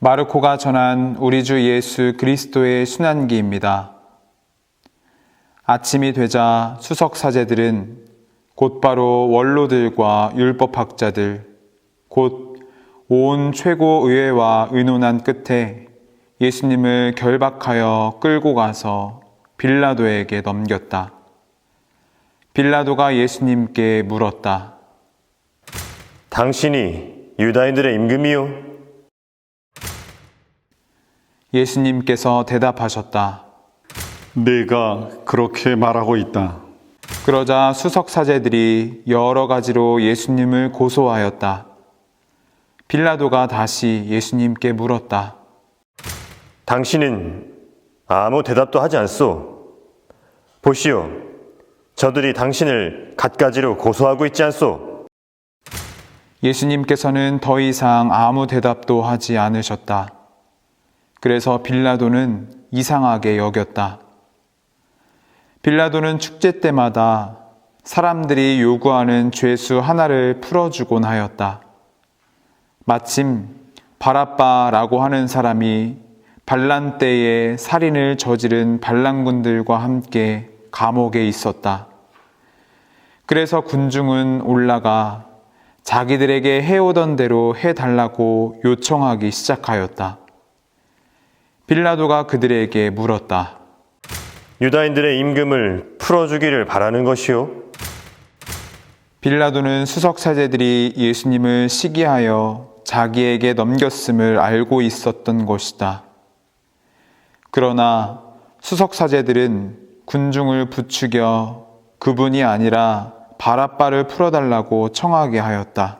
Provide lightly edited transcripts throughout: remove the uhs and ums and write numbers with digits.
마르코가 전한 우리 주 예수 그리스도의 순환기입니다. 아침이 되자 수석사제들은 곧바로 원로들과 율법학자들, 곧 온 최고의회와 의논한 끝에 예수님을 결박하여 끌고 가서 빌라도에게 넘겼다. 빌라도가 예수님께 물었다. 당신이 유다인들의 임금이요? 예수님께서 대답하셨다. 네가 그렇게 말하고 있다. 그러자 수석사제들이 여러 가지로 예수님을 고소하였다. 빌라도가 다시 예수님께 물었다. 당신은 아무 대답도 하지 않소. 보시오, 저들이 당신을 갖가지로 고소하고 있지 않소. 예수님께서는 더 이상 아무 대답도 하지 않으셨다. 그래서 빌라도는 이상하게 여겼다. 빌라도는 축제 때마다 사람들이 요구하는 죄수 하나를 풀어주곤 하였다. 마침 바라빠라고 하는 사람이 반란 때에 살인을 저지른 반란군들과 함께 감옥에 있었다. 그래서 군중은 올라가 자기들에게 해오던 대로 해달라고 요청하기 시작하였다. 빌라도가 그들에게 물었다. 유다인들의 임금을 풀어주기를 바라는 것이요? 빌라도는 수석사제들이 예수님을 시기하여 자기에게 넘겼음을 알고 있었던 것이다. 그러나 수석사제들은 군중을 부추겨 그분이 아니라 바라빠를 풀어달라고 청하게 하였다.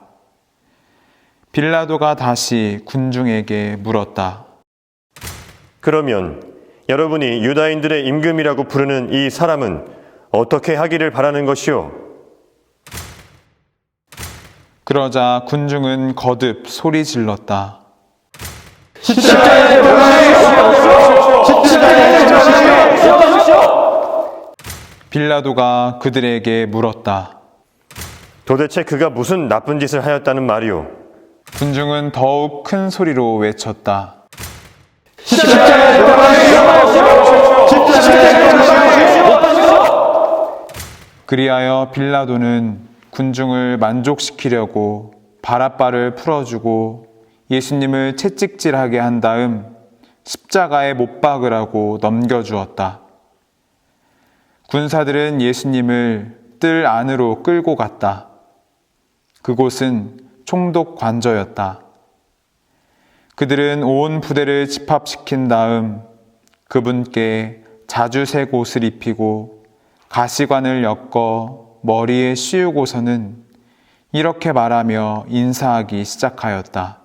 빌라도가 다시 군중에게 물었다. 그러면 여러분이 유다인들의 임금이라고 부르는 이 사람은 어떻게 하기를 바라는 것이요? 그러자 군중은 거듭 소리 질렀다. 십자가에 돌아가시옵소서! 십자가에 돌아가시옵소서! 빌라도가 그들에게 물었다. 도대체 그가 무슨 나쁜 짓을 하였다는 말이오? 군중은 더욱 큰 소리로 외쳤다. 십자가에 돌아가시옵소서! 십자가에 돌아가시옵소서! 그리하여 빌라도는 군중을 만족시키려고 바라빠를 풀어주고 예수님을 채찍질하게 한 다음 십자가에 못 박으라고 넘겨주었다. 군사들은 예수님을 뜰 안으로 끌고 갔다. 그곳은 총독 관저였다. 그들은 온 부대를 집합시킨 다음 그분께 자주색 옷을 입히고 가시관을 엮어 머리에 씌우고서는 이렇게 말하며 인사하기 시작하였다.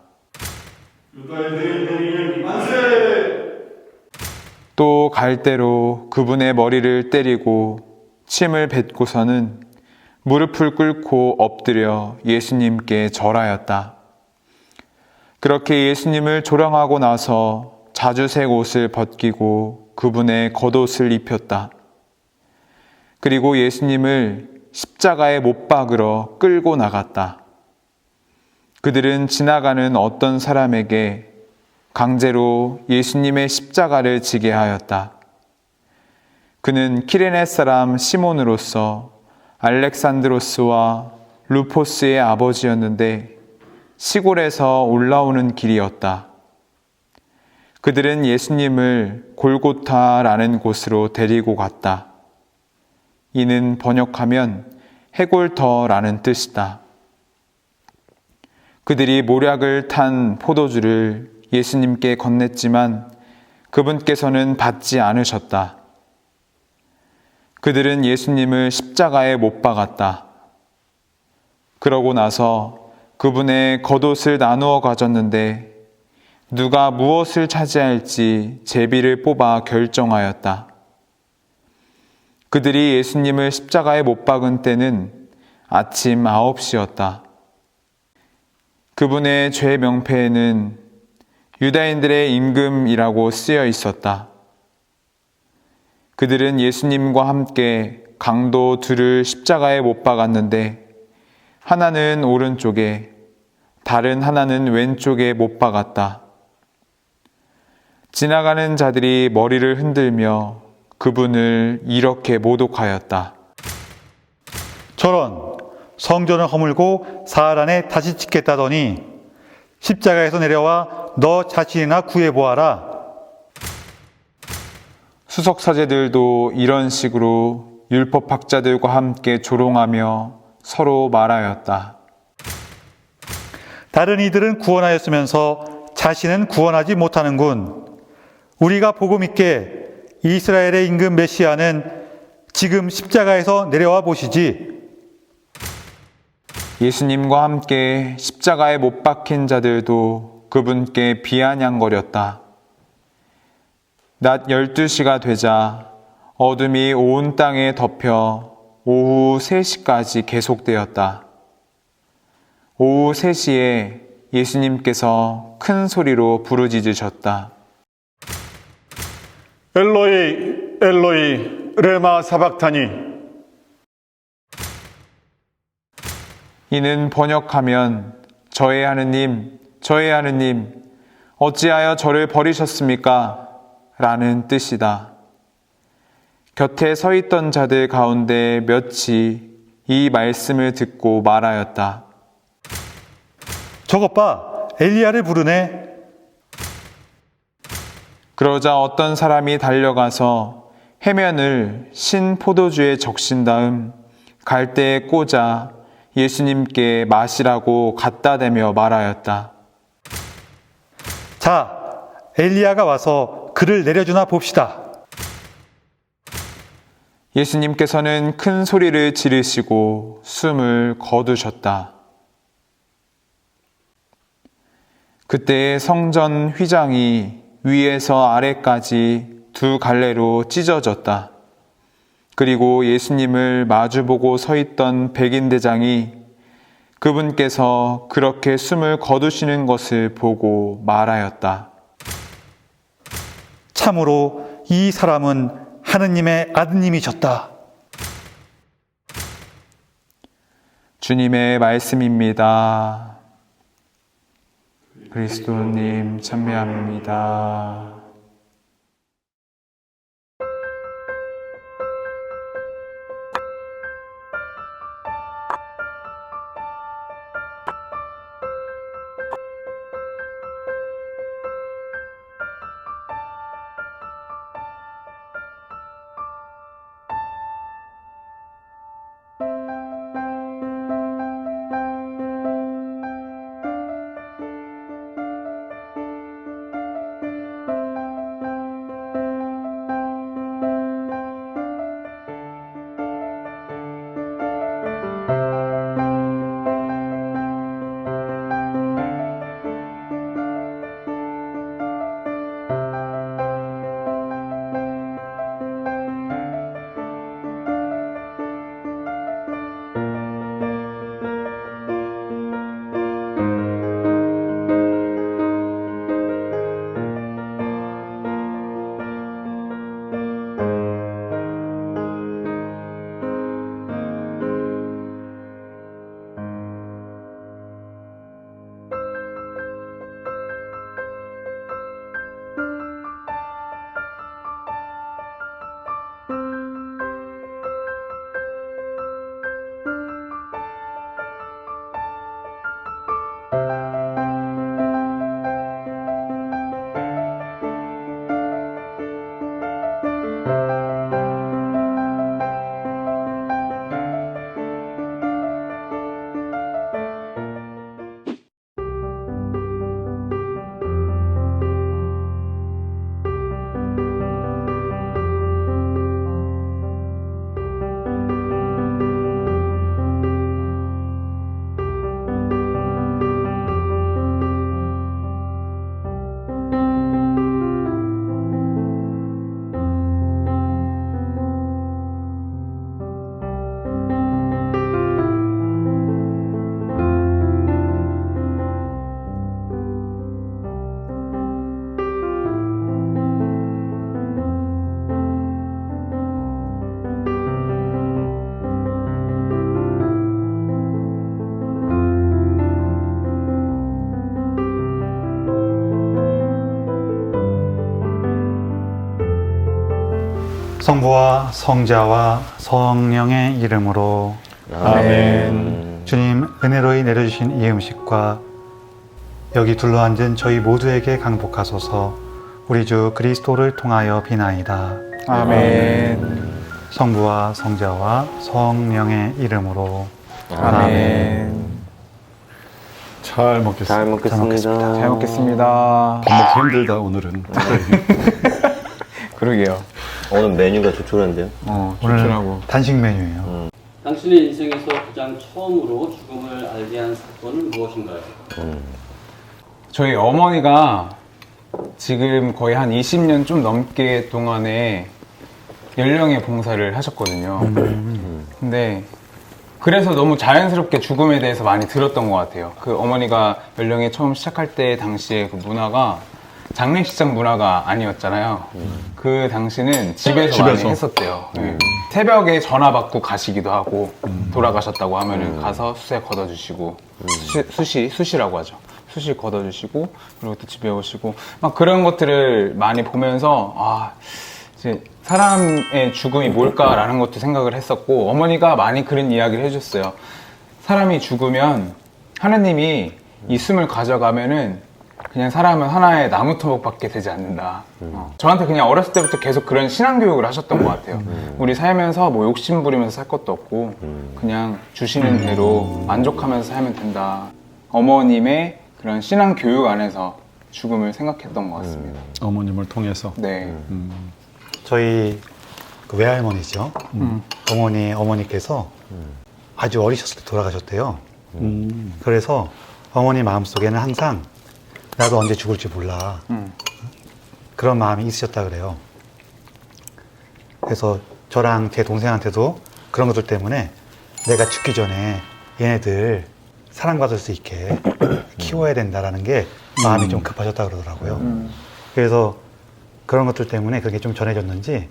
또 갈대로 그분의 머리를 때리고 침을 뱉고서는 무릎을 꿇고 엎드려 예수님께 절하였다. 그렇게 예수님을 조랑하고 나서 자주색 옷을 벗기고 그분의 겉옷을 입혔다. 그리고 예수님을 십자가에 못 박으러 끌고 나갔다. 그들은 지나가는 어떤 사람에게 강제로 예수님의 십자가를 지게 하였다. 그는 키레네 사람 시몬으로서 알렉산드로스와 루포스의 아버지였는데 시골에서 올라오는 길이었다. 그들은 예수님을 골고타라는 곳으로 데리고 갔다. 이는 번역하면 해골터라는 뜻이다. 그들이 모략을 탄 포도주를 예수님께 건넸지만 그분께서는 받지 않으셨다. 그들은 예수님을 십자가에 못 박았다. 그러고 나서 그분의 겉옷을 나누어 가졌는데 누가 무엇을 차지할지 제비를 뽑아 결정하였다. 그들이 예수님을 십자가에 못 박은 때는 아침 9시였다. 그분의 죄 명패에는 유다인들의 임금이라고 쓰여 있었다. 그들은 예수님과 함께 강도 둘을 십자가에 못 박았는데 하나는 오른쪽에 다른 하나는 왼쪽에 못 박았다. 지나가는 자들이 머리를 흔들며 그분을 이렇게 모독하였다. 저런 성전을 허물고 사흘 안에 다시 짓겠다더니 십자가에서 내려와 너 자신이나 구해보아라. 수석사제들도 이런 식으로 율법학자들과 함께 조롱하며 서로 말하였다. 다른 이들은 구원하였으면서 자신은 구원하지 못하는군. 우리가 복음 있게 이스라엘의 임금 메시아는 지금 십자가에서 내려와 보시지. 예수님과 함께 십자가에 못 박힌 자들도 그분께 비아냥거렸다. 낮 12시가 되자 어둠이 온 땅에 덮여 오후 3시까지 계속되었다. 오후 3시에 예수님께서 큰 소리로 부르짖으셨다. 엘로이 엘로이 레마 사박타니. 이는 번역하면 저의 하느님, 저의 하느님, 어찌하여 저를 버리셨습니까? 라는 뜻이다. 곁에 서 있던 자들 가운데 몇이 이 말씀을 듣고 말하였다. 저것 봐, 엘리야를 부르네. 그러자 어떤 사람이 달려가서 해면을 신 포도주에 적신 다음 갈대에 꽂아 예수님께 마시라고 갖다 대며 말하였다. 자, 엘리야가 와서 그를 내려주나 봅시다. 예수님께서는 큰 소리를 지르시고 숨을 거두셨다. 그때 성전 휘장이 위에서 아래까지 두 갈래로 찢어졌다. 그리고 예수님을 마주보고 서 있던 백인대장이 그분께서 그렇게 숨을 거두시는 것을 보고 말하였다. 참으로 이 사람은 하느님의 아드님이셨다. 주님의 말씀입니다. 그리스도님 찬미합니다. 성부와 성자와 성령의 이름으로 아멘. 주님 은혜로이 내려주신 이 음식과 여기 둘러앉은 저희 모두에게 강복하소서. 우리 주 그리스도를 통하여 비나이다. 아멘. 성부와 성자와 성령의 이름으로 아멘. 잘 먹겠습니다. 잘 먹겠습니다. 잘 먹겠습니다. 밥 먹기 힘들다 오늘은. 그러게요. 오늘 메뉴가 조촐한데요. 조촐하고. 단식 메뉴예요. 당신의 인생에서 가장 처음으로 죽음을 알게 한 사건은 무엇인가요? 저희 어머니가 지금 거의 한 20년 좀 넘게 동안에 연령의 봉사를 하셨거든요. 근데 그래서 너무 자연스럽게 죽음에 대해서 많이 들었던 것 같아요. 그 어머니가 연령에 처음 시작할 때 당시에 그 문화가 장례식장 문화가 아니었잖아요. 그 당시는 집에서 많이 했었대요. 네. 새벽에 전화 받고 가시기도 하고 돌아가셨다고 하면은 가서 수세 걷어주시고 수시라고 하죠. 수시 걷어주시고 그리고 또 집에 오시고 막 그런 것들을 많이 보면서 아 이제 사람의 죽음이 뭘까라는 것도 생각을 했었고 어머니가 많이 그런 이야기를 해줬어요. 사람이 죽으면 하느님이 이 숨을 가져가면은 그냥 사람은 하나의 나무 토막밖에 되지 않는다. 저한테 그냥 어렸을 때부터 계속 그런 신앙 교육을 하셨던 것 같아요. 우리 살면서 뭐 욕심 부리면서 살 것도 없고 그냥 주시는 대로 만족하면서 살면 된다. 어머님의 그런 신앙 교육 안에서 죽음을 생각했던 것 같습니다. 어머님을 통해서. 네. 저희 그 외할머니죠. 어머니께서 아주 어리셨을 때 돌아가셨대요. 그래서 어머니 마음속에는 항상 나도 언제 죽을지 몰라. 그런 마음이 있으셨다 그래요. 그래서 저랑 제 동생한테도 그런 것들 때문에 내가 죽기 전에 얘네들 사랑받을 수 있게 키워야 된다라는 게 마음이 좀 급하셨다 그러더라고요. 그래서 그런 것들 때문에 그게 좀 전해졌는지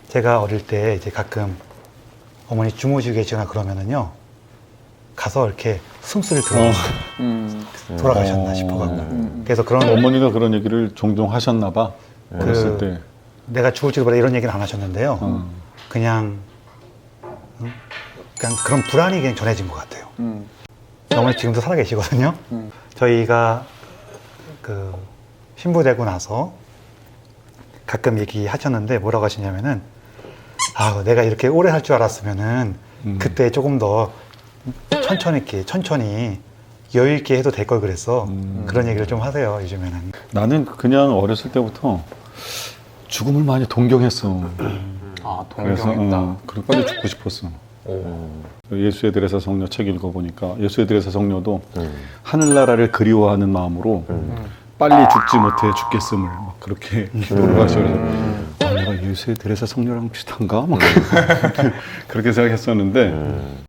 제가 어릴 때 이제 가끔 어머니 주무시고 계시거나 그러면은요 가서 이렇게 숨소리를 들어 돌아가셨나 싶어갖고 그래서 그런 어머니가 그런 얘기를 종종 하셨나 봐. 어렸을 때. 내가 죽을지 몰라 이런 얘기는 안 하셨는데요. 그냥 그런 불안이 그냥 전해진 것 같아요. 어머니 지금도 살아계시거든요. 저희가 그 신부되고 나서 가끔 얘기하셨는데 뭐라고 하시냐면은 아 내가 이렇게 오래 살 줄 알았으면은 그때 조금 더 천천히 여유 있게 해도 될 걸 그랬어. 그런 얘기를 좀 하세요 요즘에는. 나는 그냥 어렸을 때부터 죽음을 많이 동경했어. 아, 그래서 동경했다. 그럼 빨리 죽고 싶었어. 예수에 대해서 성녀 책 읽어보니까 예수에 대해서 성녀도 하늘나라를 그리워하는 마음으로 빨리 죽지 못해 죽겠음을 막 그렇게 기도를 하셔서 아, 내가 예수에 대해서 성녀랑 비슷한가? 막 그렇게 생각했었는데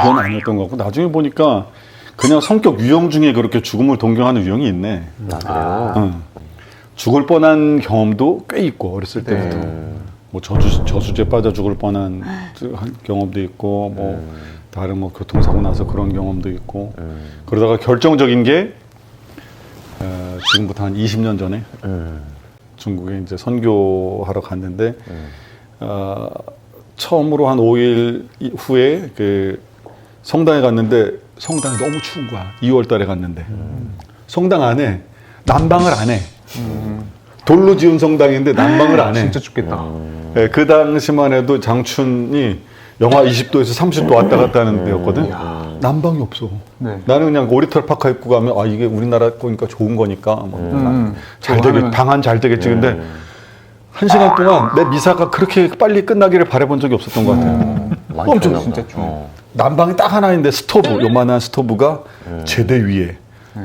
그건 아니었던 것 같고 나중에 보니까 그냥 성격 유형 중에 그렇게 죽음을 동경하는 유형이 있네. 그래요? 죽을 뻔한 경험도 꽤 있고 어렸을 때부터 뭐 저수지에 빠져 죽을 뻔한 경험도 있고 뭐 다른 뭐 교통사고 나서 그런 경험도 있고 그러다가 결정적인 게 지금부터 한 20년 전에 중국에 이제 선교하러 갔는데 처음으로 한 5일 후에 그 성당에 갔는데 성당이 너무 추운 거야. 2월 달에 갔는데 성당 안에 난방을 안 해. 돌로 지은 성당인데 난방을 안 해. 진짜 춥겠다. 네, 그 당시만 해도 장춘이 영하 20도에서 30도 왔다 갔다 하는 데였거든. 난방이 없어. 네. 나는 그냥 오리털 파카 입고 가면 아 이게 우리나라 거니까 좋은 거니까 잘 되겠 방안 잘 되겠지. 근데 1시간 동안 내 미사가 그렇게 빨리 끝나기를 바라본 적이 없었던 것 같아요. 엄청 진짜 추워. 난방이 딱 하나 있는데 스토브 요만한 스토브가 제대 위에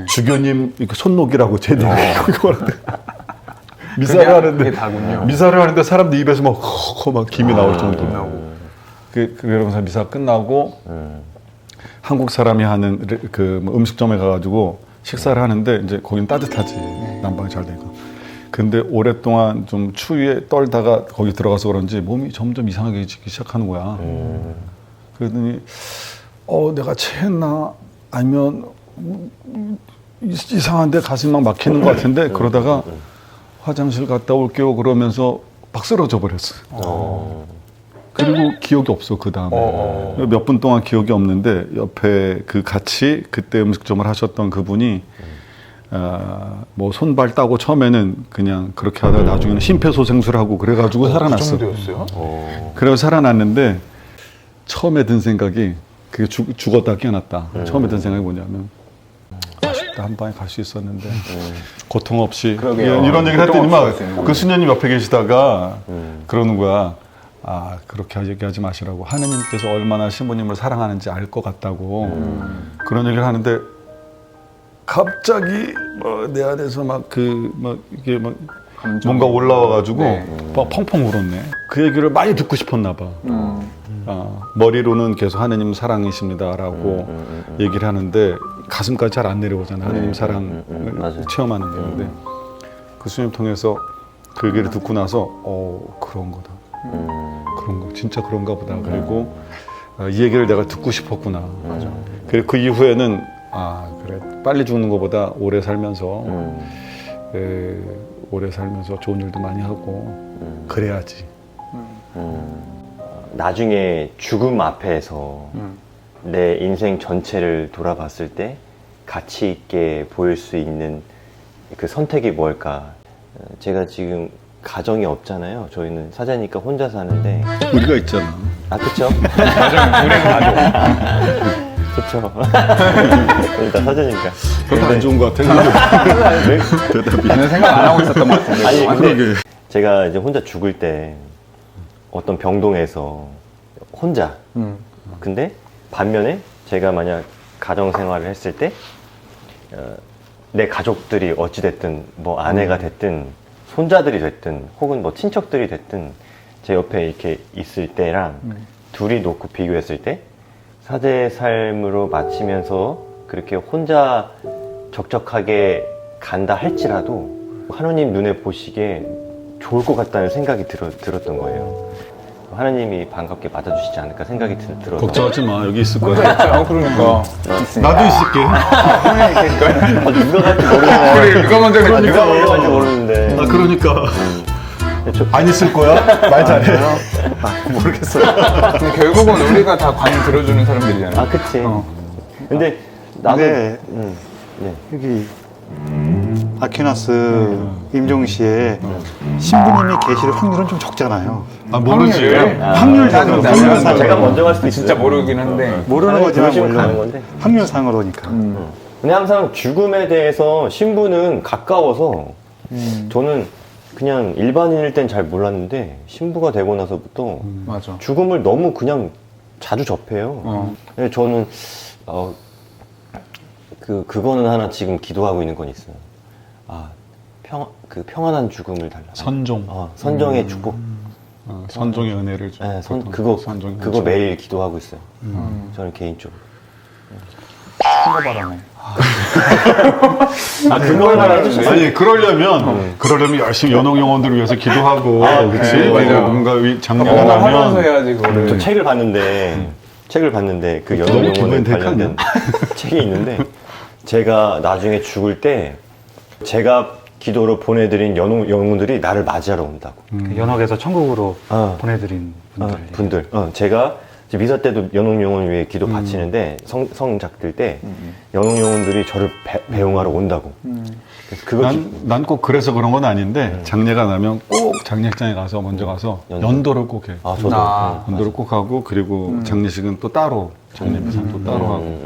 주교님 이거 손녹이라고 제대 위에 미사를 그게 다군요. 하는데 미사를 하는데 사람들 입에서 막 김이 나올 정도로 그러면서 미사 끝나고 한국 사람이 하는 그 음식점에 가가지고 식사를 하는데 이제 거긴 따뜻하지 난방이 잘 되니까. 근데 오랫동안 좀 추위에 떨다가 거기 들어가서 그런지 몸이 점점 이상해지기 시작하는 거야. 그러더니 내가 체했나 아니면 이상한데 가슴이 막 막히는 것 같은데 그러다가 화장실 갔다 올게요 그러면서 막 쓰러져 버렸어요. 그리고 기억이 없어 그 다음에 몇 분 동안 기억이 없는데 옆에 그 같이 그때 음식점을 하셨던 그분이 뭐 손발 따고 처음에는 그냥 그렇게 하다가 나중에는 심폐소생술하고 그래가지고 살아났어. 그 정도였어요? 그래서 살아났는데 처음에 든 생각이 그게 죽었다 깨어났다. 처음에 든 생각이 뭐냐면 아쉽다 한 방에 갈 수 있었는데 고통 없이 그러게요. 이런 얘기를 고통 했더니 없이 갈수 있는 막 그 수녀님 옆에 계시다가 그러는 거야. 아 그렇게 얘기하지 마시라고 하느님께서 얼마나 신부님을 사랑하는지 알 것 같다고 그런 얘기를 하는데 갑자기 내 안에서 이게 뭔가 올라와가지고 네. 막 펑펑 울었네. 그 얘기를 많이 듣고 싶었나 봐. 머리로는 계속 하느님 사랑이십니다라고 얘기를 하는데 가슴까지 잘 안 내려오잖아. 하느님 사랑을 맞아요. 체험하는 게. 근데 그 수님 통해서 그 얘기를 듣고 나서 그런 거다. 그런 거 진짜 그런가 보다. 그리고 이 얘기를 내가 듣고 싶었구나. 그리고 그 이후에는 그래 빨리 죽는 것보다 오래 살면서 좋은 일도 많이 하고 그래야지. 나중에 죽음 앞에서 내 인생 전체를 돌아봤을 때 가치 있게 보일 수 있는 그 선택이 뭘까? 제가 지금 가정이 없잖아요. 저희는 사자니까 혼자 사는데. 우리가 있잖아. 그쵸? 그쵸. 일단 사자니까. 그것도 안 좋은 것 같아. 대답이. 저는 생각 안 하고 있었던 것 같은데. 아니, 근데 그러게. 제가 이제 혼자 죽을 때 어떤 병동에서 혼자. 근데 반면에 제가 만약 가정 생활을 했을 때 내 가족들이 어찌됐든 뭐 아내가 됐든 손자들이 됐든 혹은 뭐 친척들이 됐든 제 옆에 이렇게 있을 때랑 둘이 놓고 비교했을 때 사제의 삶으로 마치면서 그렇게 혼자 적적하게 간다 할지라도 하느님 눈에 보시기에 좋을 것 같다는 생각이 들었던 거예요. 하느님이 반갑게 맞아주시지 않을까 생각이 들어서. 걱정하지 마. 여기 있을 거야. 그러니까. 나도 있을게. 누가 갈지 모르겠네. 그래, 누가 먼저 갈지 누가 먼저 갈지 모르는데. 그러니까. 안 있을 거야? 말 잘해. 모르겠어요. 근데 결국은 우리가 다 관 들어주는 사람들이잖아요. 그치. 근데 나도. 근데 네. 여기 아퀴나스 임종시에 신부님이 계실 확률은 좀 적잖아요. 모르지. 확률상으로. 확률상으로. 제가 먼저 갈 수도 있어요. 진짜 모르긴 한데. 모르는 거지만 그러시면 가는 물론 건데. 확률상으로니까. 근데 항상 죽음에 대해서 신부는 가까워서 저는 그냥 일반인일 땐 잘 몰랐는데 신부가 되고 나서부터 맞아. 죽음을 너무 그냥 자주 접해요. 근데 저는 그거는 하나 지금 기도하고 있는 건 있어요. 평안한 죽음을 달라. 선종. 선종의 축복. 선종의 은혜를 줘. 네, 선종의 그거 매일 기도하고 있어요. 저는 개인적으로. 큰거 바라네. 그걸 말하는 아니 그러려면 열심히 연옥 영혼들을 위해서 기도하고 그렇지. 맞아. 뭔가 장례가 하면서 나면 해야지 그거를. 저 책을 봤는데 그 연옥 영혼에 기분이 되게 관련된 책이 있는데 제가 나중에 죽을 때 제가 기도로 보내드린 연옥 영혼들이 나를 맞이하러 온다고. 그 연옥에서 천국으로 보내드린 분들. 제가 이제 미사 때도 연옥 영혼 위해 기도 바치는데 성작들 때 연옥 영혼들이 저를 배웅하러 온다고. 그래서 그거 난 꼭 그래서 그런 건 아닌데 장례가 나면 꼭 장례식장에 가서 먼저 가서 연도를 꼭 해. 저도. 연도를 꼭 하고 그리고 장례식은 또 따로 장례 미사는 또 따로 하고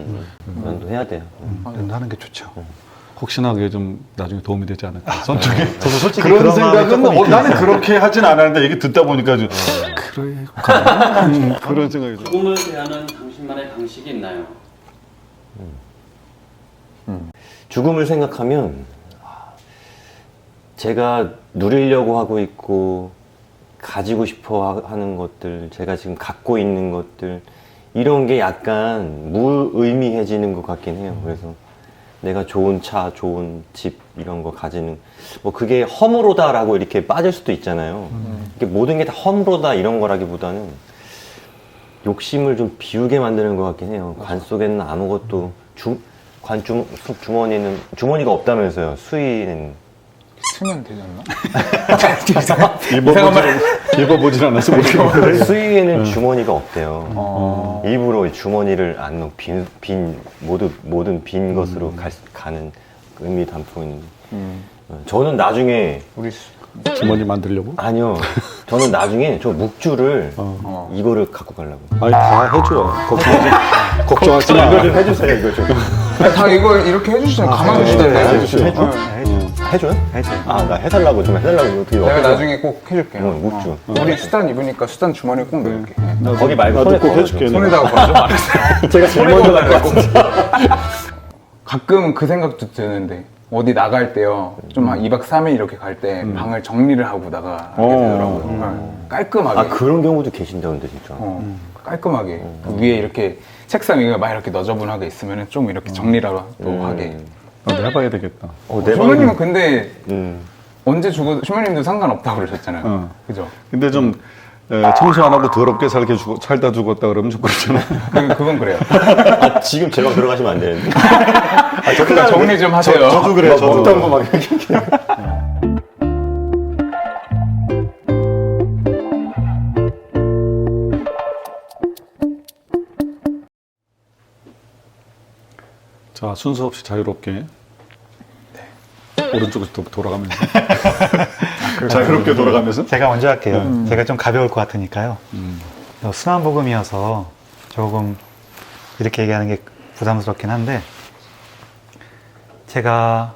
연도 해야 돼요. 하는 게 좋죠. 혹시나 그게 좀 나중에 도움이 되지 않을까. 선쪽에 저도 솔직히 그런 그런 마음이 생각은 조금 있긴 나는 있어요. 그렇게 하진 않았는데 얘기 듣다 보니까 좀 그래 그런 생각이 좀. 죽음을 대하는 당신만의 방식이 있나요? 죽음을 생각하면 제가 누리려고 하고 있고 가지고 싶어 하는 것들, 제가 지금 갖고 있는 것들 이런 게 약간 무의미해지는 것 같긴 해요. 그래서 내가 좋은 차, 좋은 집 이런 거 가지는 뭐 그게 허물오다라고 이렇게 빠질 수도 있잖아요. 이게 모든 게 다 허물오다 이런 거라기보다는 욕심을 좀 비우게 만드는 것 같긴 해요. 관 속에는 아무것도 주머니가 없다면서요. 수의는 스치면 되지 않나? 입어보질 않아서 모르겠는데. 수의에는 주머니가 없대요. 일부러 주머니를 안 넣고 모든 빈 것으로 가는 의미 담고 있는. 저는 나중에 주머니 만들려고? 아니요. 저는 나중에 저 묵주를 이거를 갖고 가려고. 아니 다 해줘. 걱정하지 마. 이거 좀 해주세요. 이거 좀. 다 이거 이렇게 해주시잖아요. 가만 두시던데요. 해줘요? 해줘요. 아, 나 해달라고 좀 해달라고 어떻게 내가 어떻게 나중에 꼭 해줄게요. 묵주. 우리 수단 입으니까 수단 주머니에 꼭 넣을게. 거기 말고 나도 손에 꼭 걸어줘. 해줄게. 손에다가 걸어줘? 알았어요. 제가 제일 먼저 갈 것 같아. 가끔 그 생각도 드는데 어디 나갈 때요. 좀 한 2박 3일 이렇게 갈 때 방을 정리를 하고 나가게 되더라고요. 깔끔하게. 아, 그런 경우도 계신다는데 진짜. 깔끔하게. 그 위에 이렇게 책상 위에 막 이렇게 너저분하게 있으면 좀 이렇게 정리라도 하게. 나도 해봐야 되겠다. 내 슈머님은 근데 음. 언제 죽어도 슈머님도 상관없다고 그러셨잖아요. 그죠? 근데 좀 청소 안 하고 더럽게 살다 죽었다 그러면 좀 그렇잖아. 그건 그래요. 아, 지금 제 방 들어가시면 안 되는데. 그러니까 정리 좀 하세요. 저도 그래요. 저도. 못한 거 막 이렇게. 자, 순서 없이 자유롭게. 오른쪽으로 돌아가면서. 자유롭게 돌아가면서. 제가 먼저 할게요. 제가 좀 가벼울 것 같으니까요. 순환복음이어서 조금 이렇게 얘기하는 게 부담스럽긴 한데, 제가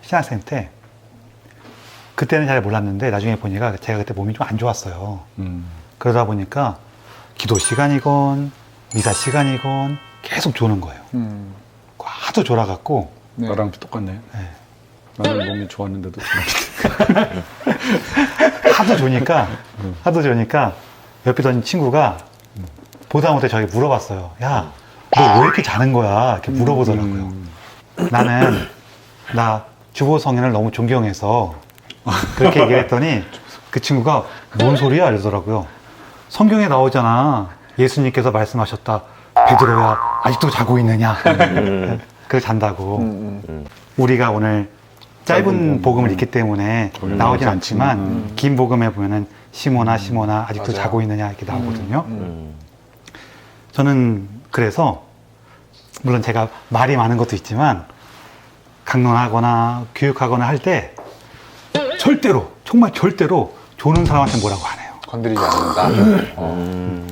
신학생 때 그때는 잘 몰랐는데 나중에 보니까 제가 그때 몸이 좀 안 좋았어요. 그러다 보니까 기도 시간이건 미사 시간이건 계속 조는 거예요. 하도 졸아갖고 네. 나랑 똑같네. 나는 몸이 좋았는데도 하도 조니까 옆에 있던 친구가 보다 못해 저에게 물어봤어요. 야, 너 왜 이렇게 자는 거야? 이렇게 물어보더라고요. 나는 나 주보 성인을 너무 존경해서 그렇게 얘기를 했더니 그 친구가 뭔 소리야? 이러더라고요. 성경에 나오잖아. 예수님께서 말씀하셨다. 베드로야, 아직도 자고 있느냐? 그걸 잔다고. 우리가 오늘 짧은 복음을 읽기 때문에 나오진 않지만 긴 복음에 보면은 시몬아 아직도 맞아요. 자고 있느냐 이렇게 나오거든요. 저는 그래서 물론 제가 말이 많은 것도 있지만 강론하거나 교육하거나 할 때 절대로 정말 절대로 조는 사람한테 뭐라고 안 해요. 건드리지 않는다.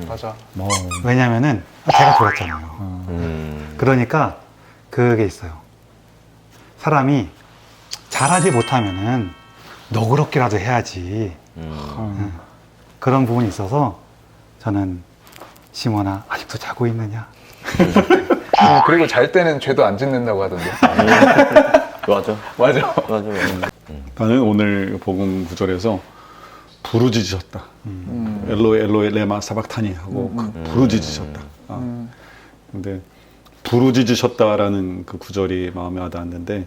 맞아. 왜냐면은 제가 졸았잖아요. 그러니까 그게 있어요. 사람이 잘하지 못하면은 너그럽게라도 해야지. 그런 부분이 있어서 저는 시몬아 아직도 자고 있느냐? 그리고 잘 때는 죄도 안 짓는다고 하던데. 맞아. 맞아. 맞아. 나는 오늘 복음 구절에서 부르짖으셨다. 엘로에 레마 사박타니 하고 부르짖으셨다. 근데 부르짖으셨다라는 그 구절이 마음에 와닿았는데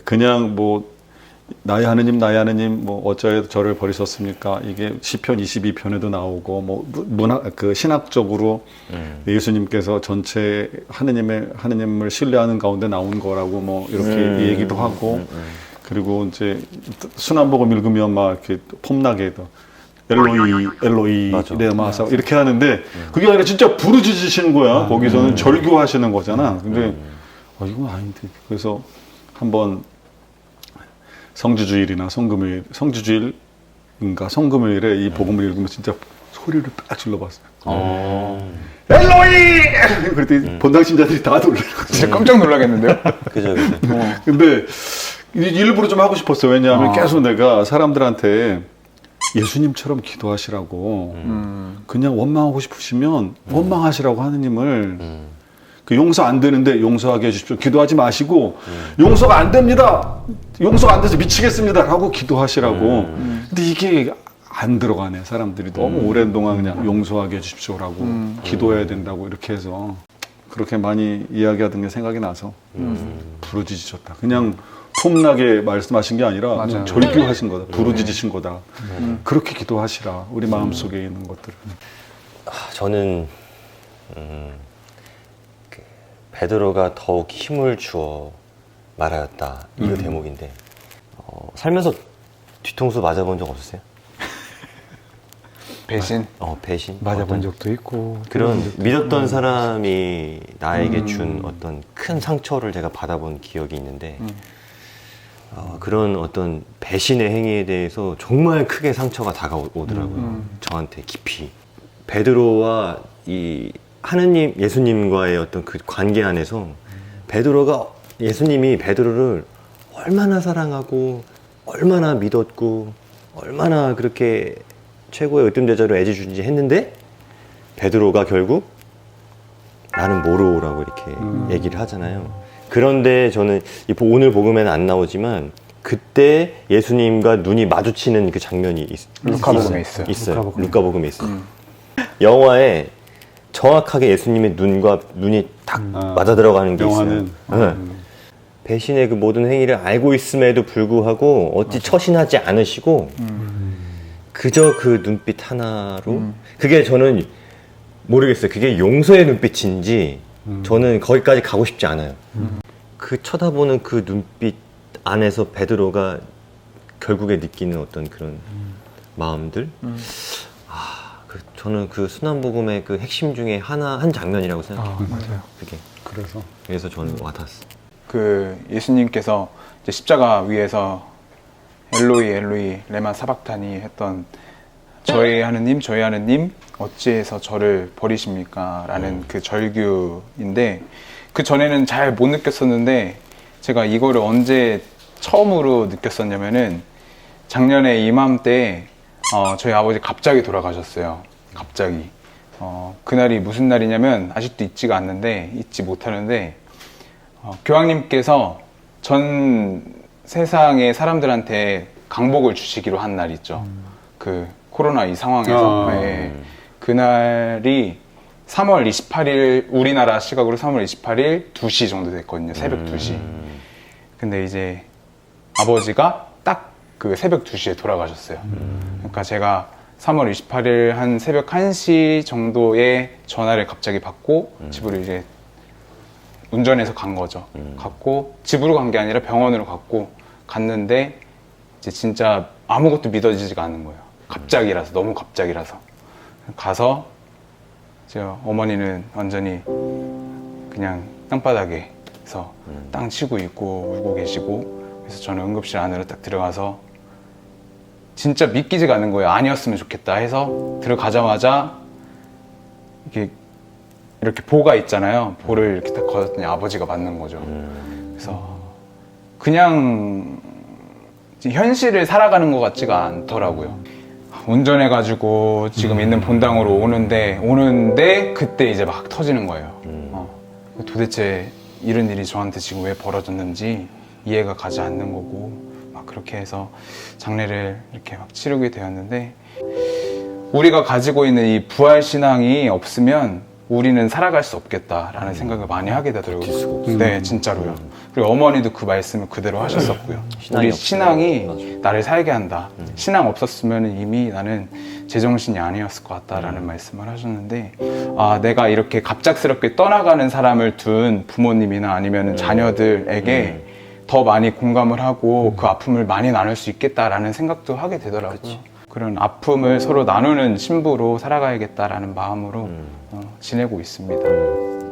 그냥 뭐 나의 하느님 뭐 어쩌여 저를 버리셨습니까? 이게 시편 22편에도 나오고 뭐 문학 그 신학적으로 예수님께서 전체 하느님을 신뢰하는 가운데 나온 거라고 뭐 이렇게 얘기도 하고 그리고 이제 순환복음 읽으면 막 이렇게 폼나게도 엘로이 맞아. 레마사 이렇게 하는데 그게 아니라 진짜 부르짖으시는 거야. 거기서는 절규하시는 거잖아. 근데 이건 아닌데. 그래서 한번 성주주일이나 성금요일에 이 복음을 읽으면 진짜 소리를 딱 질러봤어요. 엘로이! 그랬더니 본당 신자들이 다 놀래요. 진짜 깜짝 놀라겠는데요? 그죠. 근데 일부러 좀 하고 싶었어요. 왜냐하면 계속 내가 사람들한테 예수님처럼 기도하시라고 그냥 원망하고 싶으시면 원망하시라고 하느님을 그 용서 안 되는데 용서하게 해주십시오. 기도하지 마시고 용서가 안 됩니다. 용서가 안 돼서 미치겠습니다. 라고 기도하시라고. 근데 이게 안 들어가네. 사람들이 너무 오랜 동안 그냥 용서하게 해주십시오라고 기도해야 된다고 이렇게 해서 그렇게 많이 이야기하던 게 생각이 나서 부르짖으셨다. 그냥 폼나게 말씀하신 게 아니라 그냥 절규하신 거다. 부르짖으신 거다. 그렇게 기도하시라. 우리 마음속에 있는 것들을. 저는 베드로가 더욱 힘을 주어 말하였다. 이거 대목인데 살면서 뒤통수 맞아본 적 없으세요? 배신? 배신? 맞아본 어떤 적도 있고 그런 믿었던 사람이 나에게 준 어떤 큰 상처를 제가 받아본 기억이 있는데 그런 어떤 배신의 행위에 대해서 정말 크게 상처가 다가오더라고요. 저한테 깊이. 베드로와 이 하느님, 예수님과의 어떤 그 관계 안에서 예수님이 베드로를 얼마나 사랑하고 얼마나 믿었고 얼마나 그렇게 최고의 으뜸제자로 애지중지 했는데 베드로가 결국 나는 모르오라고 이렇게 얘기를 하잖아요. 그런데 저는 오늘 복음에는 안 나오지만 그때 예수님과 눈이 마주치는 그 장면이 루카복음에 있어요. 루카복음에 있어요. 영화에 정확하게 예수님의 눈이 딱 맞아 들어가는 게 있어요. 배신의 그 모든 행위를 알고 있음에도 불구하고 어찌 처신하지 않으시고 그저 그 눈빛 하나로 그게 저는 모르겠어요. 그게 용서의 눈빛인지 저는 거기까지 가고 싶지 않아요. 그 쳐다보는 그 눈빛 안에서 베드로가 결국에 느끼는 어떤 그런 마음들 저는 그 순환복음의 그 핵심 중에 한 장면이라고 생각해요. 맞아요. 그게. 그래서 그래서 저는 와닿았어요. 그 예수님께서 이제 십자가 위에서 엘로이 엘로이 레마 사박타니 했던 저희 하느님 어찌해서 저를 버리십니까? 라는 그 절규인데 그 전에는 잘 못 느꼈었는데 제가 이거를 언제 처음으로 느꼈었냐면은 작년에 이맘때 저희 아버지 갑자기 돌아가셨어요. 갑자기. 그날이 무슨 날이냐면 아직도 잊지 못하는데 교황님께서 전 세상의 사람들한테 강복을 주시기로 한 날 있죠. 그 코로나 이 상황에서. 네. 그날이 3월 28일 우리나라 시각으로 3월 28일 2시 정도 됐거든요. 새벽 2시. 근데 이제 아버지가 딱 그 새벽 2시에 돌아가셨어요. 그러니까 제가 3월 28일 한 새벽 1시 정도에 전화를 갑자기 받고 집으로 이제 운전해서 간 거죠. 갔고 집으로 간 게 아니라 병원으로 갔는데 이제 진짜 아무것도 믿어지지가 않는 거예요. 갑자기라서 너무 갑자기라서 가서 제가 어머니는 완전히 그냥 땅바닥에서 땅 치고 있고 울고 계시고 그래서 저는 응급실 안으로 딱 들어가서 진짜 믿기지가 않는 거예요. 아니었으면 좋겠다 해서 들어가자마자 이렇게 보가 있잖아요. 보를 이렇게 딱 걸었더니 아버지가 맞는 거죠. 그래서 그냥 현실을 살아가는 것 같지가 않더라고요. 운전해가지고 지금 있는 본당으로 오는데 그때 이제 막 터지는 거예요. 도대체 이런 일이 저한테 지금 왜 벌어졌는지 이해가 가지 않는 거고 막 그렇게 해서 장례를 이렇게 막 치르게 되었는데 우리가 가지고 있는 이 부활 신앙이 없으면 우리는 살아갈 수 없겠다라는 생각을 많이 하게 되더라고요. 네, 진짜로요. 그리고 어머니도 그 말씀을 그대로 하셨었고요. 우리 신앙이 나를 살게 한다. 신앙 없었으면 이미 나는 제정신이 아니었을 것 같다라는 말씀을 하셨는데 내가 이렇게 갑작스럽게 떠나가는 사람을 둔 부모님이나 아니면 자녀들에게 더 많이 공감을 하고 그 아픔을 많이 나눌 수 있겠다라는 생각도 하게 되더라고요. 그치. 그런 아픔을 서로 나누는 신부로 살아가야겠다라는 마음으로 지내고 있습니다.